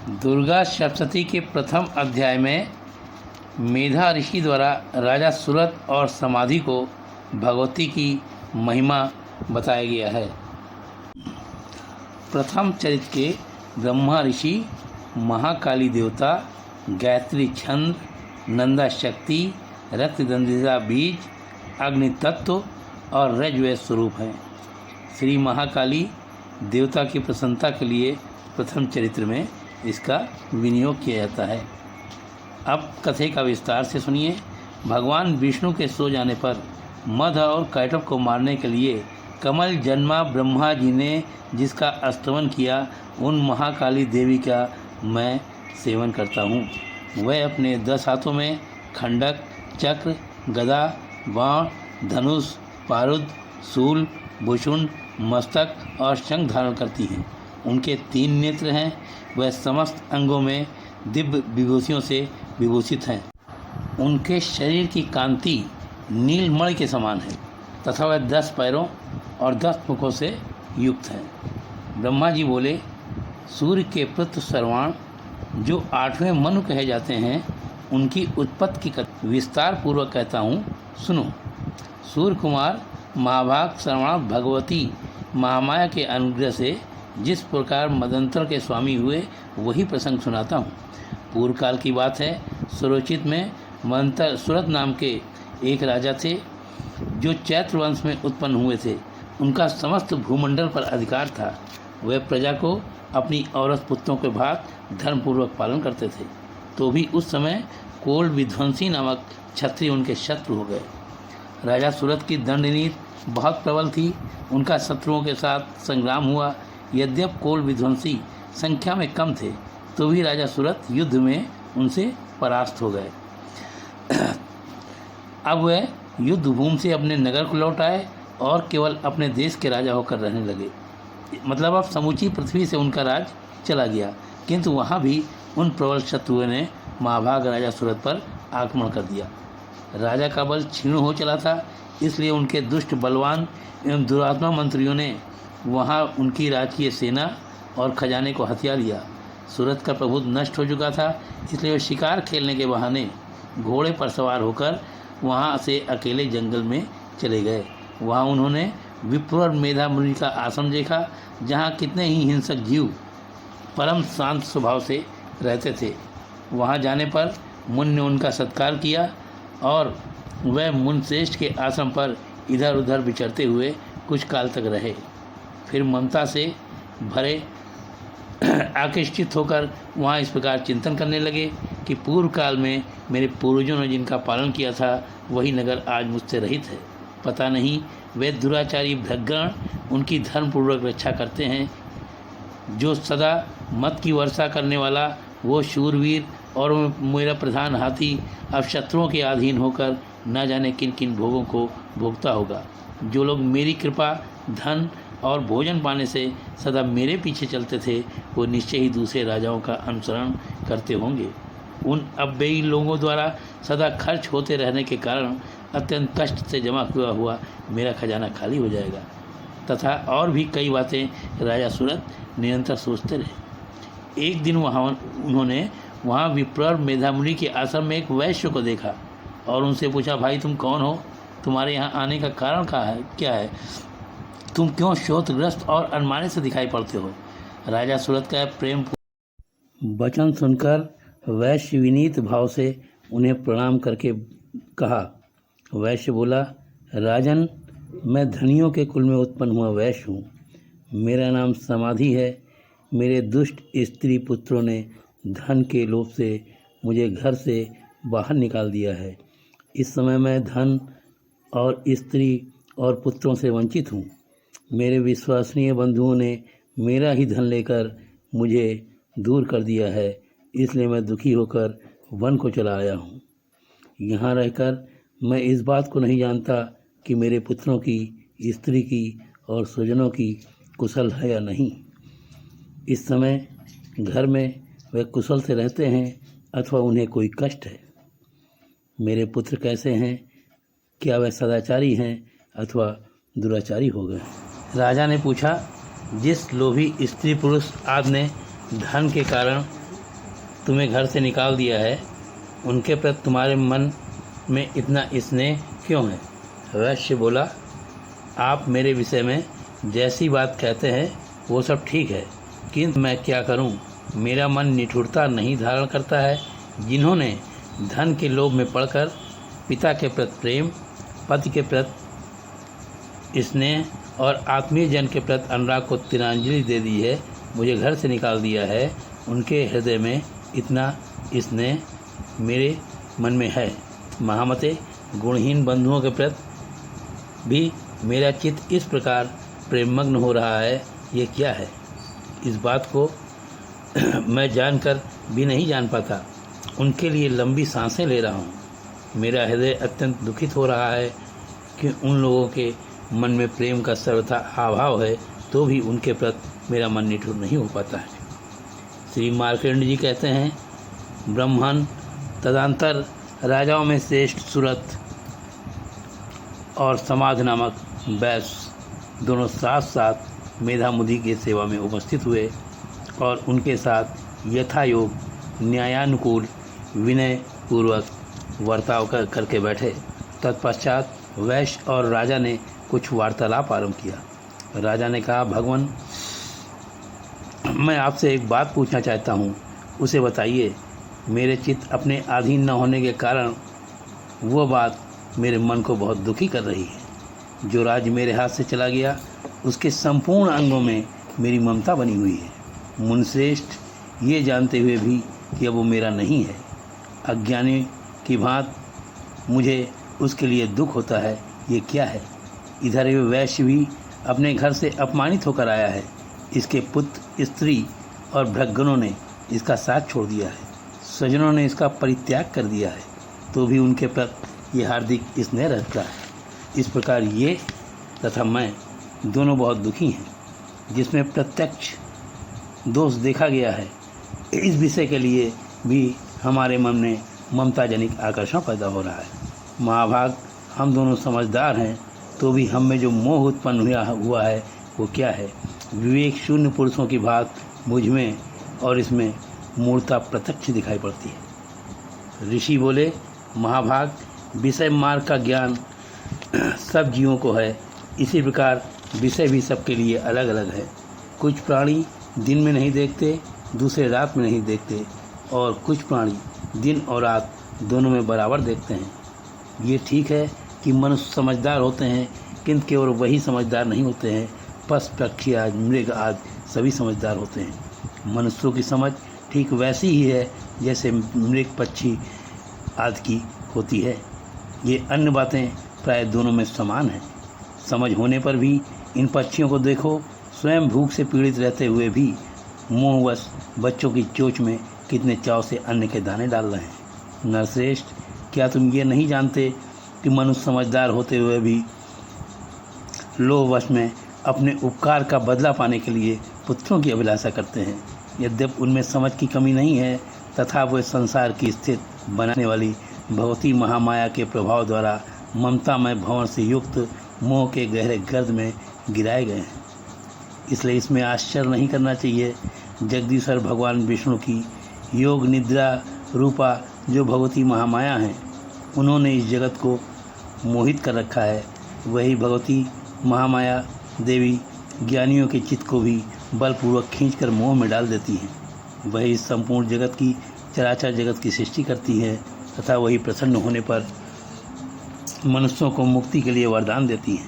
दुर्गा सप्तशती के प्रथम अध्याय में मेधा ऋषि द्वारा राजा सुरथ और समाधि को भगवती की महिमा बताया गया है। प्रथम चरित्र के ब्रह्मा ऋषि, महाकाली देवता, गायत्री छंद, नंदा शक्ति, रक्तदंडिता बीज, अग्नि तत्व और रजवय स्वरूप हैं। श्री महाकाली देवता की प्रसन्नता के लिए प्रथम चरित्र में इसका विनियोग किया जाता है। अब कथे का विस्तार से सुनिए। भगवान विष्णु के सो जाने पर मद और कैटभ को मारने के लिए कमल जन्मा ब्रह्मा जी ने जिसका स्तवन किया, उन महाकाली देवी का मैं सेवन करता हूँ। वह अपने 10 हाथों में खंडक, चक्र, गदा, बाण, धनुष, पारुद, शूल, भुषुंड, मस्तक और शंख धारण करती हैं। उनके 3 नेत्र हैं। वह समस्त अंगों में दिव्य विभूतियों से विभूषित हैं। उनके शरीर की कांति नीलमणि के समान है तथा वह 10 पैरों और 10 मुखों से युक्त हैं। ब्रह्मा जी बोले, सूर्य के पुत्र सर्वाण जो 8वें मनु कहे जाते हैं, उनकी उत्पत्ति की विस्तार पूर्वक कहता हूँ, सुनो। सूर्य कुमार महाभाग सर्वाण भगवती महामाया के अनुग्रह से जिस प्रकार मदंतर के स्वामी हुए, वही प्रसंग सुनाता हूँ। पूर्व काल की बात है। सुरोचित में मदंतर सुरथ नाम के एक राजा थे जो चैत्र वंश में उत्पन्न हुए थे। उनका समस्त भूमंडल पर अधिकार था। वह प्रजा को अपनी औरत पुत्रों के भांति धर्मपूर्वक पालन करते थे। तो भी उस समय कोल विध्वंसी नामक क्षत्रिय उनके शत्रु हो गए। राजा सुरथ की दंड नीति बहुत प्रबल थी। उनका शत्रुओं के साथ संग्राम हुआ। यद्यप कोल विध्वंसी संख्या में कम थे, तो भी राजा सुरथ युद्ध में उनसे परास्त हो गए। अब वह युद्ध भूमि से अपने नगर को लौट आए और केवल अपने देश के राजा होकर रहने लगे। मतलब अब समूची पृथ्वी से उनका राज चला गया। किंतु वहाँ भी उन प्रबल शत्रुओं ने महाभाग राजा सुरथ पर आक्रमण कर दिया। राजा का बल क्षीण हो चला था, इसलिए उनके दुष्ट बलवान एवं दुरात्मा मंत्रियों ने वहाँ उनकी राजकीय सेना और खजाने को हथिया लिया। सूरत का प्रभुत्व नष्ट हो चुका था, इसलिए वे शिकार खेलने के बहाने घोड़े पर सवार होकर वहाँ से अकेले जंगल में चले गए। वहाँ उन्होंने विप्र और मेधा मुनि का आश्रम देखा, जहाँ कितने ही हिंसक जीव परम शांत स्वभाव से रहते थे। वहाँ जाने पर मुनि ने उनका सत्कार किया और वह मुनिश्रेष्ठ के आश्रम पर इधर उधर विचरते हुए कुछ काल तक रहे। फिर ममता से भरे आकृष्टित होकर वहाँ इस प्रकार चिंतन करने लगे कि पूर्व काल में मेरे पूर्वजों ने जिनका पालन किया था, वही नगर आज मुझसे रहित है। पता नहीं वे दुराचारी भ्रगण उनकी धर्मपूर्वक रक्षा करते हैं। जो सदा मत की वर्षा करने वाला वो शूरवीर और मेरा प्रधान हाथी अब शत्रुओं के अधीन होकर न जाने किन किन भोगों को भोगता होगा। जो लोग मेरी कृपा, धन और भोजन पाने से सदा मेरे पीछे चलते थे, वो निश्चय ही दूसरे राजाओं का अनुसरण करते होंगे। उन अव्ययी लोगों द्वारा सदा खर्च होते रहने के कारण अत्यंत कष्ट से जमा हुआ मेरा खजाना खाली हो जाएगा। तथा और भी कई बातें राजा सुरथ निरंतर सोचते रहे। एक दिन उन्होंने वहाँ विप्र और मेधामुनि के आश्रम में एक वैश्य को देखा और उनसे पूछा, भाई तुम कौन हो? तुम्हारे यहाँ आने का कारण क्या है? तुम क्यों शोधग्रस्त और अनमाने से दिखाई पड़ते हो? राजा सुरथ का प्रेम वचन सुनकर वैश्य विनीत भाव से उन्हें प्रणाम करके कहा। वैश्य बोला, राजन, मैं धनियों के कुल में उत्पन्न हुआ वैश्य हूँ। मेरा नाम समाधि है। मेरे दुष्ट स्त्री पुत्रों ने धन के लोभ से मुझे घर से बाहर निकाल दिया है। इस समय मैं धन और स्त्री और पुत्रों से वंचित हूँ। मेरे विश्वसनीय बंधुओं ने मेरा ही धन लेकर मुझे दूर कर दिया है, इसलिए मैं दुखी होकर वन को चला आया हूँ। यहाँ रहकर मैं इस बात को नहीं जानता कि मेरे पुत्रों की, स्त्री की और स्वजनों की कुशल है या नहीं। इस समय घर में वे कुशल से रहते हैं अथवा उन्हें कोई कष्ट है। मेरे पुत्र कैसे हैं? क्या वह सदाचारी हैं अथवा दुराचारी हो गए? राजा ने पूछा, जिस लोभी स्त्री पुरुष आपने धन के कारण तुम्हें घर से निकाल दिया है, उनके प्रति तुम्हारे मन में इतना स्नेह क्यों है? वैश्य बोला, आप मेरे विषय में जैसी बात कहते हैं वो सब ठीक है, किंतु मैं क्या करूं? मेरा मन निठुरता नहीं धारण करता है। जिन्होंने धन के लोभ में पड़कर पिता के प्रति प्रेम, पति के प्रति स्नेह और आत्मीय जन के प्रति अनुराग को तिलांजलि दे दी है, मुझे घर से निकाल दिया है, उनके हृदय में इतना स्नेह मेरे मन में है। महामते, गुणहीन बंधुओं के प्रति भी मेरा चित्त इस प्रकार प्रेममग्न हो रहा है, ये क्या है? इस बात को मैं जानकर भी नहीं जान पाता। उनके लिए लंबी सांसें ले रहा हूँ। मेरा हृदय अत्यंत दुखित हो रहा है कि उन लोगों के मन में प्रेम का सर्वथा अभाव है, तो भी उनके प्रति मेरा मन निठुर नहीं हो पाता है। श्री मार्कंडेय जी कहते हैं, ब्रह्मन तदंतर राजाओं में श्रेष्ठ सुरत और समाध नामक वैश्य दोनों साथ साथ मेधामुधि की सेवा में उपस्थित हुए और उनके साथ यथायोग न्यायानुकूल विनय पूर्वक वर्ताव करके बैठे। तत्पश्चात वैश्य और राजा ने कुछ वार्तालाप आरंभ किया। राजा ने कहा, भगवान, मैं आपसे एक बात पूछना चाहता हूँ, उसे बताइए। मेरे चित्त अपने अधीन न होने के कारण वो बात मेरे मन को बहुत दुखी कर रही है। जो राज्य मेरे हाथ से चला गया, उसके संपूर्ण अंगों में मेरी ममता बनी हुई है। मुनिश्रेष्ठ, ये जानते हुए भी कि अब वो मेरा नहीं है, अज्ञानी की भांति मुझे उसके लिए दुख होता है, ये क्या है? इधर ये वैश्य भी अपने घर से अपमानित होकर आया है। इसके पुत्र, स्त्री और भृगगणों ने इसका साथ छोड़ दिया है, स्वजनों ने इसका परित्याग कर दिया है, तो भी उनके प्रति ये हार्दिक स्नेह रहता है। इस प्रकार ये तथा मैं दोनों बहुत दुखी हैं, जिसमें प्रत्यक्ष दोष देखा गया है। इस विषय के लिए भी हमारे मन में ममता जनित आकर्षण पैदा हो रहा है। महाभाग, हम दोनों समझदार हैं, तो भी हम में जो मोह उत्पन्न हुआ है वो क्या है? विवेक शून्य पुरुषों की बात मुझ में और इसमें मूर्ता प्रत्यक्ष दिखाई पड़ती है। ऋषि बोले, महाभाग, विषय मार्ग का ज्ञान सब जीवों को है, इसी प्रकार विषय भी सबके लिए अलग अलग है। कुछ प्राणी दिन में नहीं देखते, दूसरे रात में नहीं देखते, और कुछ प्राणी दिन और रात दोनों में बराबर देखते हैं। ये ठीक है कि मनुष्य समझदार होते हैं, किंतु केवल वही समझदार नहीं होते हैं, पशु पक्षी आदि मृग आदि सभी समझदार होते हैं। मनुष्यों की समझ ठीक वैसी ही है जैसे मृग पक्षी आदि की होती है। ये अन्य बातें प्राय दोनों में समान हैं। समझ होने पर भी इन पक्षियों को देखो, स्वयं भूख से पीड़ित रहते हुए भी मोहवश बच्चों की चोंच में कितने चाव से अन्न के दाने डाल रहे हैं। नरश्रेष्ठ, क्या तुम ये नहीं जानते कि मनुष्य समझदार होते हुए भी लोभवश में अपने उपकार का बदला पाने के लिए पुत्रों की अभिलाषा करते हैं? यद्यपि उनमें समझ की कमी नहीं है, तथा वे संसार की स्थिति बनाने वाली भगवती महामाया के प्रभाव द्वारा ममतामय भंवर से युक्त मोह के गहरे गर्द में गिराए गए हैं। इसलिए इसमें आश्चर्य नहीं करना चाहिए। जगदीश्वर भगवान विष्णु की योग निद्रा रूपा जो भगवती महामाया हैं, उन्होंने इस जगत को मोहित कर रखा है। वही भगवती महामाया देवी ज्ञानियों के चित्त को भी बलपूर्वक खींचकर मोह में डाल देती हैं। वही इस संपूर्ण जगत की, चराचर जगत की सृष्टि करती है, तथा वही प्रसन्न होने पर मनुष्यों को मुक्ति के लिए वरदान देती हैं।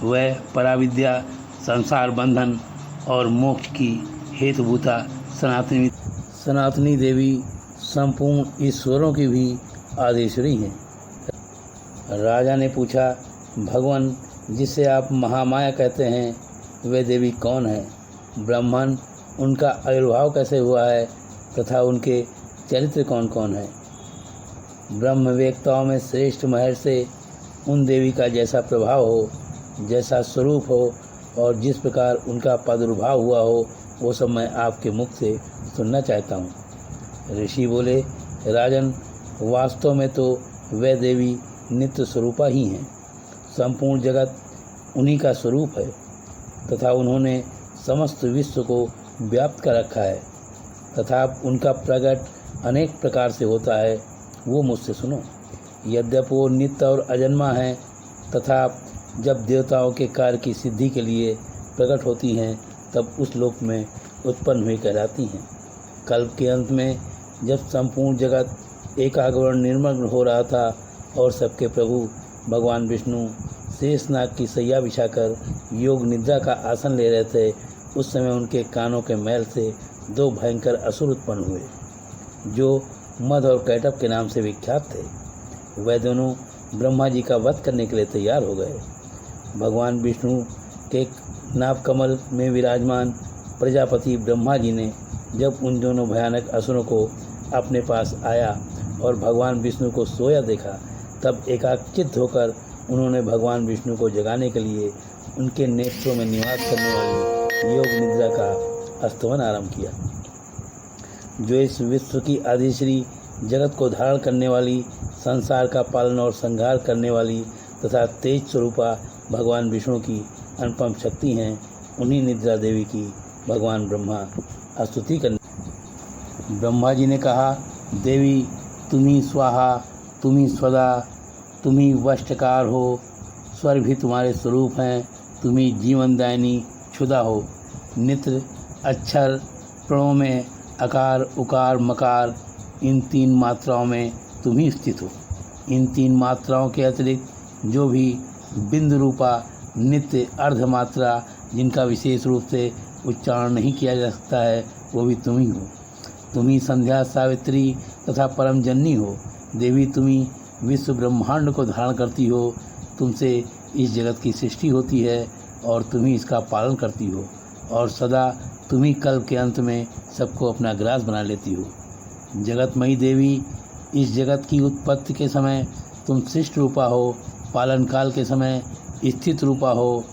वह पराविद्या, संसार बंधन और मोक्ष की हेतुभूता सनातनी देवी संपूर्ण ईश्वरों की भी आदेश्वरी हैं। राजा ने पूछा, भगवान, जिसे आप महामाया कहते हैं, वे देवी कौन है? ब्राह्मण, उनका आविर्भाव कैसे हुआ है तथा उनके चरित्र कौन कौन है? ब्रह्मवेत्ताओं में श्रेष्ठ महर्षि उन देवी का जैसा प्रभाव हो, जैसा स्वरूप हो और जिस प्रकार उनका प्रादुर्भाव हुआ हो, वो सब मैं आपके मुख से सुनना चाहता हूँ। ऋषि बोले, राजन, वास्तव में तो वे देवी नित्य स्वरूपा ही हैं। संपूर्ण जगत उन्हीं का स्वरूप है तथा उन्होंने समस्त विश्व को व्याप्त कर रखा है। तथा उनका प्रकट अनेक प्रकार से होता है, वो मुझसे सुनो। यद्यपि वो नित्य और अजन्मा है, तथा जब देवताओं के कार्य की सिद्धि के लिए प्रकट होती हैं, तब उस लोक में उत्पन्न हुई कहलाती हैं। कल्प के अंत में जब संपूर्ण जगत एकाग्रवण निर्मग्न हो रहा था और सबके प्रभु भगवान विष्णु शेषनाग की सैया बिछाकर योग निद्रा का आसन ले रहे थे, उस समय उनके कानों के मैल से दो भयंकर असुर उत्पन्न हुए, जो मद और कैटभ के नाम से विख्यात थे। वह दोनों ब्रह्मा जी का वध करने के लिए तैयार हो गए। भगवान विष्णु के नाभ कमल में विराजमान प्रजापति ब्रह्मा जी ने जब उन दोनों भयानक असुरों को अपने पास आया और भगवान विष्णु को सोया देखा, तब एकाग्रचित्त होकर उन्होंने भगवान विष्णु को जगाने के लिए उनके नेत्रों में निवास करने वाली योग निद्रा का स्तवन आरंभ किया, जो इस विश्व की आदिश्री जगत को धारण करने वाली, संसार का पालन और संहार करने वाली तथा तेज स्वरूपा भगवान विष्णु की अनुपम शक्ति हैं। उन्हीं निद्रा देवी की भगवान ब्रह्मा स्तुति करने। ब्रह्मा जी ने कहा, देवी तुम्ही स्वाहा, तुम्ही स्वदा, तुम्ही वष्टकार हो, स्वर भी तुम्हारे स्वरूप हैं, तुम्ही जीवनदायिनी क्षुधा हो। नित्र अक्षर प्रणों में अकार उकार मकार, इन तीन मात्राओं में तुम ही स्थित हो। इन तीन मात्राओं के अतिरिक्त जो भी बिंदु रूपा नित्य अर्ध मात्रा, जिनका विशेष रूप से उच्चारण नहीं किया जा सकता है, वो भी तुम ही हो। तुम ही संध्या सावित्री तथा परम जननी हो। देवी तुम ही विश्व ब्रह्मांड को धारण करती हो, तुमसे इस जगत की सृष्टि होती है और तुम ही इसका पालन करती हो, और सदा तुम ही कल्प के अंत में सबको अपना ग्रास बना लेती हो। जगतमयी देवी, इस जगत की उत्पत्ति के समय तुम सृष्टि रूपा हो, पालन काल के समय स्थित रूपा हो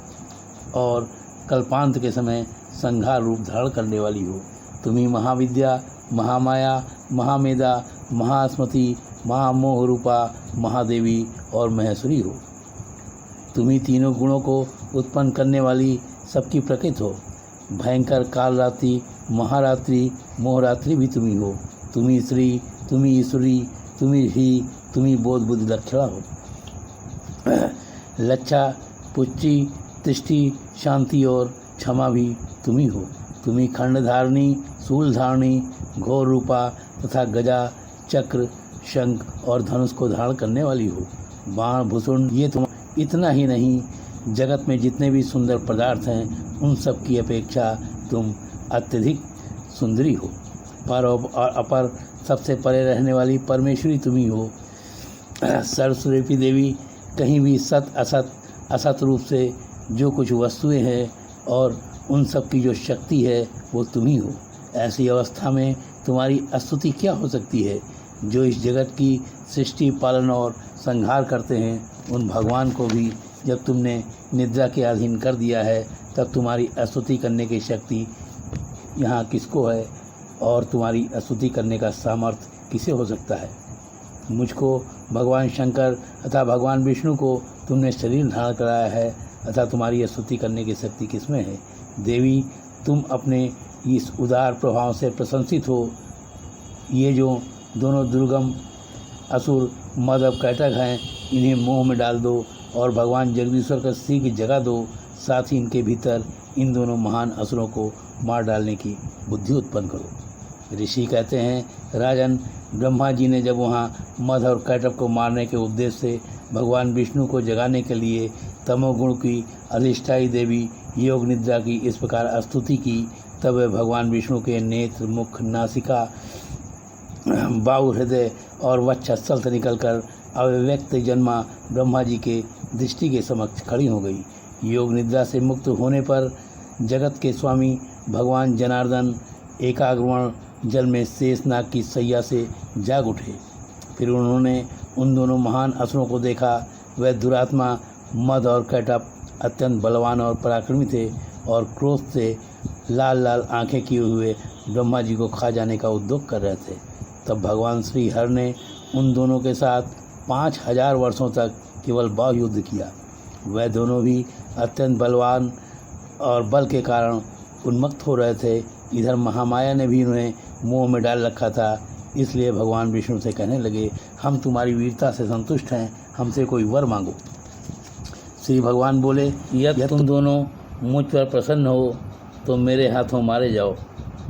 और कल्पांत के समय संहार रूप धारण करने वाली हो। तुम ही महाविद्या, महामाया, महामेधा, महास्मृति, महामोह रूपा महादेवी और महेश्वरी हो। तुम ही तीनों गुणों को उत्पन्न करने वाली सबकी प्रकृति हो। भयंकर कालरात्रि, महारात्रि, मोहरात्रि भी तुम ही हो। तुम ही श्री, तुम ही ईश्वरी, तुम ही बोध बुद्धि लक्षणा हो। लच्छा, पुच्ची, दृष्टि, शांति और क्षमा भी तुम ही हो। तुम ही खंडधारणी, शूलधारणी, घोर रूपा तथा गजा, चक्र, शंख और धनुष को धारण करने वाली हो। बाण, भूषण, ये तुम इतना ही नहीं, जगत में जितने भी सुंदर पदार्थ हैं, उन सब की अपेक्षा तुम अत्यधिक सुंदरी हो। पर और अपर, सबसे परे रहने वाली परमेश्वरी तुम ही हो। सर्वस्वरूपी देवी, कहीं भी सत असत, असत रूप से जो कुछ वस्तुएं हैं और उन सब की जो शक्ति है, वो तुम ही हो। ऐसी अवस्था में तुम्हारी स्तुति क्या हो सकती है? जो इस जगत की सृष्टि, पालन और संहार करते हैं, उन भगवान को भी जब तुमने निद्रा के अधीन कर दिया है, तब तुम्हारी स्तुति करने की शक्ति यहाँ किसको है और तुम्हारी स्तुति करने का सामर्थ्य किसे हो सकता है? मुझको भगवान शंकर तथा भगवान विष्णु को तुमने शरीर धारण कराया है, अतः तुम्हारी स्तुति करने की शक्ति किसमें है? देवी, तुम अपने इस उदार प्रभाव से प्रशंसित हो। ये जो दोनों दुर्गम असुर मद और कैटभ हैं, इन्हें मोह में डाल दो और भगवान जगदीश्वर का शीघ्र जगा दो। साथ ही इनके भीतर इन दोनों महान असुरों को मार डालने की बुद्धि उत्पन्न करो। ऋषि कहते हैं, राजन, ब्रह्मा जी ने जब वहाँ मद और कैटभ को मारने के उद्देश्य से भगवान विष्णु को जगाने के लिए तमोगुण की अधिष्ठायी देवी योग निद्रा की इस प्रकार स्तुति की, तब वह भगवान विष्णु के नेत्र, मुख, नासिका, बाहु, हृदय और वक्षस्थल से निकलकर अव्यक्त जन्मा ब्रह्मा जी के दृष्टि के समक्ष खड़ी हो गई। योग निद्रा से मुक्त होने पर जगत के स्वामी भगवान जनार्दन एकाग्रवण जल में शेषनाग की सैया से जाग उठे। फिर उन्होंने उन दोनों महान असुरों को देखा। वह दुरात्मा मद और कैटभ अत्यंत बलवान और पराक्रमी थे और क्रोध से लाल लाल आंखें किए हुए ब्रह्मा जी को खा जाने का उद्योग कर रहे थे। तब भगवान श्री हर ने उन दोनों के साथ 5000 वर्षों तक केवल बाहु युद्ध किया। वह दोनों भी अत्यंत बलवान और बल के कारण उन्मत्त हो रहे थे। इधर महामाया ने भी उन्हें मुंह में डाल रखा था। इसलिए भगवान विष्णु से कहने लगे, हम तुम्हारी वीरता से संतुष्ट हैं, हमसे कोई वर मांगो। श्री भगवान बोले, यदि तुम दोनों मुझ पर प्रसन्न हो तो मेरे हाथों मारे जाओ।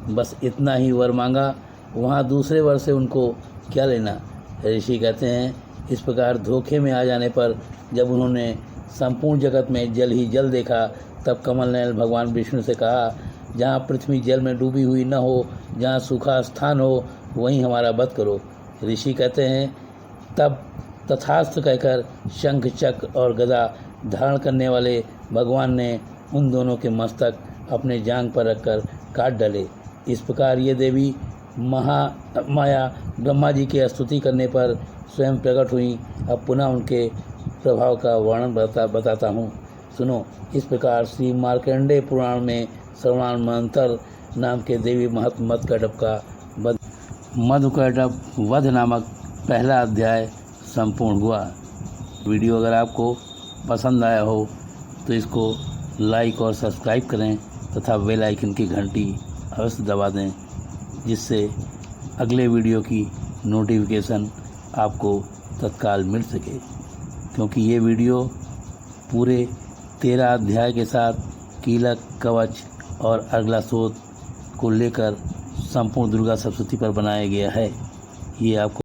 बस इतना ही वर मांगा, वहाँ दूसरे वर से उनको क्या लेना। ऋषि कहते हैं, इस प्रकार धोखे में आ जाने पर जब उन्होंने संपूर्ण जगत में जल ही जल देखा, तब कमल नयन भगवान विष्णु से कहा, जहाँ पृथ्वी जल में डूबी हुई न हो, जहाँ सूखा स्थान हो, वहीं हमारा वध करो। ऋषि कहते हैं, तब तथास्तु कहकर शंख चक्र और गदा धारण करने वाले भगवान ने उन दोनों के मस्तक अपने जांघ पर रखकर काट डाले। इस प्रकार ये देवी माया ब्रह्मा जी की स्तुति करने पर स्वयं प्रकट हुई। अब पुनः उनके प्रभाव का वर्णन बताता हूँ, सुनो। इस प्रकार श्री मार्कंडेय पुराण में श्रवणामंतर नाम के देवी मधुकैटभ का मधुकैटभ वध नामक पहला अध्याय संपूर्ण हुआ। वीडियो अगर आपको पसंद आया हो तो इसको लाइक और सब्सक्राइब करें तथा बेल आइकन की घंटी अवश्य दबा दें, जिससे अगले वीडियो की नोटिफिकेशन आपको तत्काल मिल सके। क्योंकि ये वीडियो पूरे 13 अध्याय के साथ कीलक, कवच और अर्गलासोत को लेकर संपूर्ण दुर्गा सप्तशती पर बनाया गया है। ये आपको